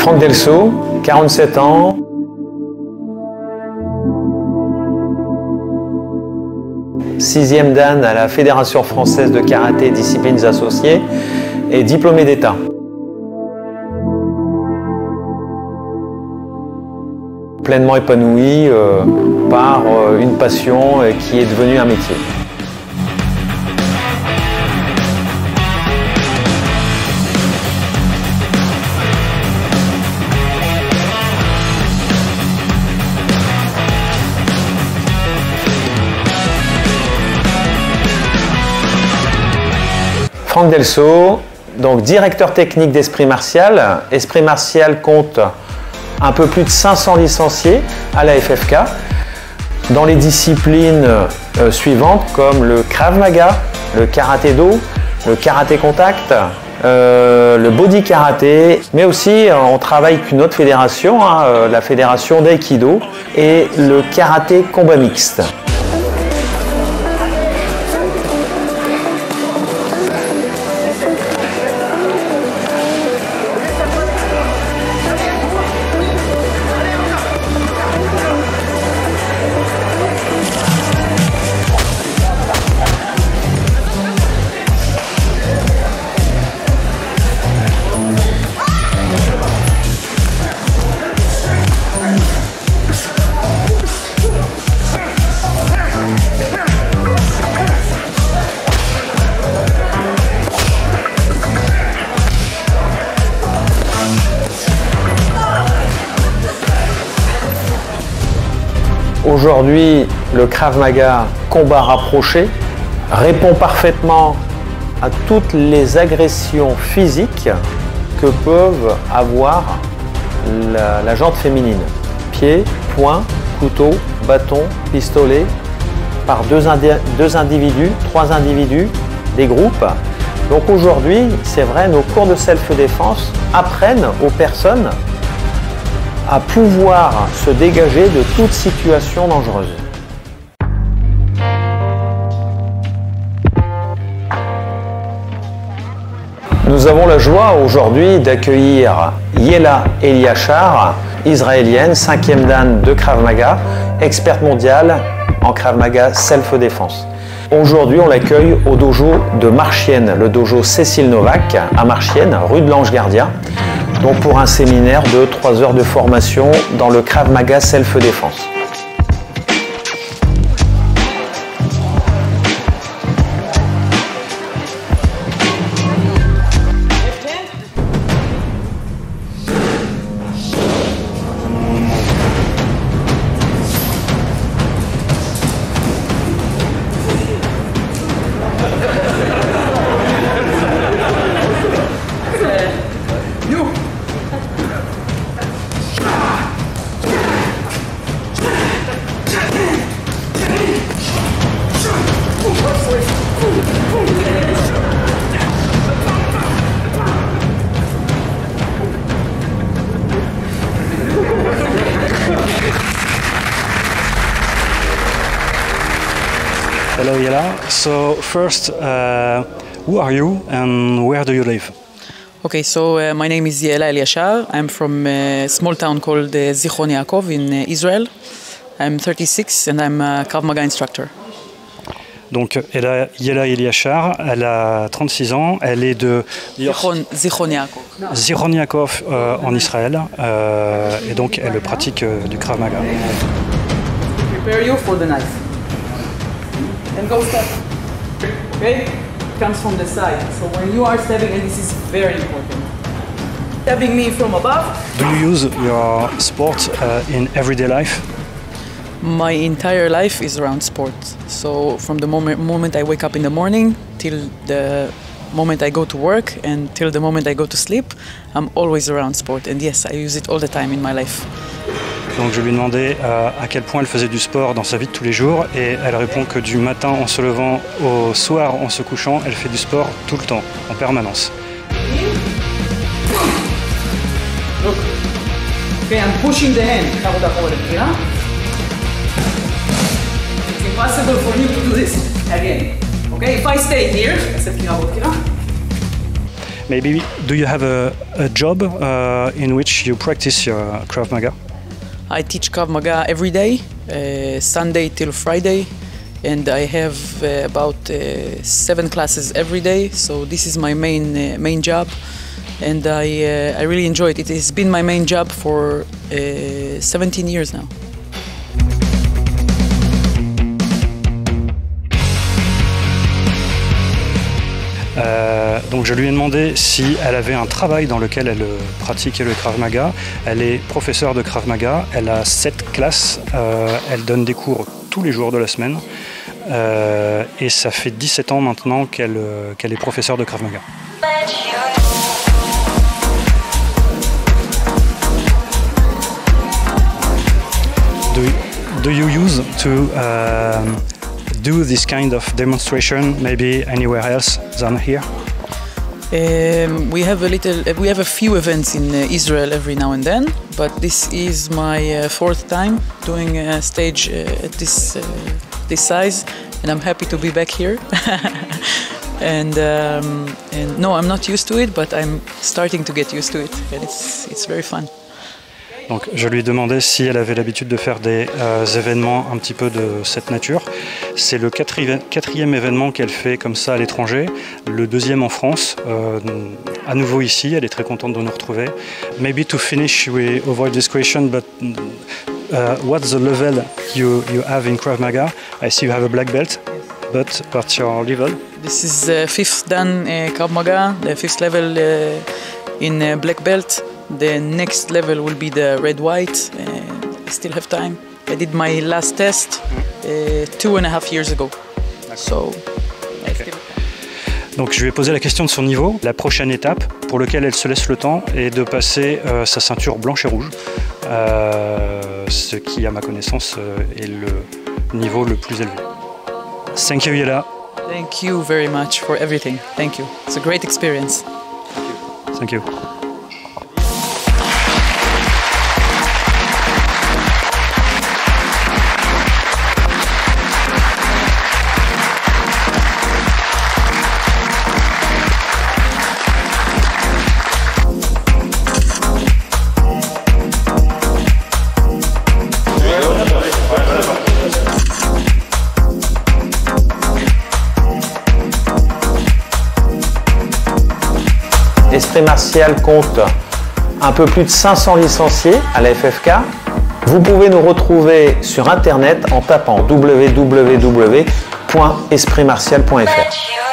Franck Delceau, 47 ans. Sixième dan à la Fédération française de karaté et disciplines associées et diplômé d'État. Pleinement épanoui par une passion qui est devenue un métier. Franck Delceau, donc directeur technique d'Esprit Martial. Esprit Martial compte un peu plus de 500 licenciés à la FFK dans les disciplines suivantes comme le Krav Maga, le karaté-do, le karaté contact, le body karaté, mais aussi on travaille avec une autre fédération, la fédération d'Aikido et le karaté combat mixte. Aujourd'hui, le Krav Maga combat rapproché répond parfaitement à toutes les agressions physiques que peuvent avoir la jante féminine. Pied, poing, couteau, bâton, pistolet, par deux individus, trois individus, des groupes. Donc aujourd'hui, c'est vrai, nos cours de self-défense apprennent aux personnes à pouvoir se dégager de toute situation dangereuse. Nous avons la joie aujourd'hui d'accueillir Yela Eliachar, israélienne, 5e dan de Krav Maga, experte mondiale en Krav Maga self-défense. Aujourd'hui, on l'accueille au dojo de Marchienne, le dojo Cécile Novak à Marchienne, rue de l'Ange Gardien. Donc pour un séminaire de 3 heures de formation dans le Krav Maga self-défense. Hello Yela. So first, who are you and where do you live? Okay, so my name is Yela Eliachar. I'm from a small town called Zichron Yaakov in Israel. I'm 36 and I'm a Krav Maga instructor. Donc Yela Eliachar, elle a 36 ans, elle est de Zichron Yaakov. Zichron Yaakov en Israël et donc elle pratique du Krav Maga. Prepare you for the knife. And go step. Okay? It comes from the side. So when you are stepping, and this is very important. Stabbing me from above. Do you use your sport in everyday life? My entire life is around sport. So from the moment I wake up in the morning till the moment I go to work and till the moment I go to sleep, I'm always around sport. And yes, I use it all the time in my life. Donc je lui ai demandé à quel point elle faisait du sport dans sa vie de tous les jours et elle répond que du matin en se levant au soir en se couchant, elle fait du sport tout le temps, en permanence. Look. Okay, I'm pushing the hand. It's impossible for you to do this again. Okay, if I stay here, Maybe do you have a job in which you practice your Krav Maga? I teach Krav Maga every day, Sunday till Friday, and I have about 7 classes every day. So this is my main job, and I really enjoy it. It has been my main job for 17 years now. Donc je lui ai demandé si elle avait un travail dans lequel elle pratiquait le Krav Maga. Elle est professeure de Krav Maga, elle a 7 classes, elle donne des cours tous les jours de la semaine et ça fait 17 ans maintenant qu'elle est professeure de Krav Maga. Do you use to do this kind of demonstration maybe anywhere else than here? We have a few events in Israel every now and then, but this is my 4th time doing a stage at this size, and I'm happy to be back here. and no, I'm not used to it, but I'm starting to get used to it, and it's very fun. Donc je lui ai demandé si elle avait l'habitude de faire des événements un petit peu de cette nature. C'est le quatrième événement qu'elle fait comme ça à l'étranger, le 2e en France, à nouveau ici, elle est très contente de nous retrouver. Maybe to finish, we avoid this question, but what's the level you have in Krav Maga? I see you have a black belt, but what's your level? This is 5th Dan Krav Maga, the 5th level in black belt. The next level will be the red-white. I still have time. I did my last test 2.5 years ago. So I still have time. Donc je lui ai posé la question de son niveau. La prochaine étape pour laquelle elle se laisse le temps est de passer sa ceinture blanche et rouge, ce qui à ma connaissance est le niveau le plus élevé. Thank you, Yela. Thank you very much for everything. Thank you. It's a great experience. Thank you. Esprit Martial compte un peu plus de 500 licenciés à la FFK. Vous pouvez nous retrouver sur internet en tapant www.espritmartial.fr.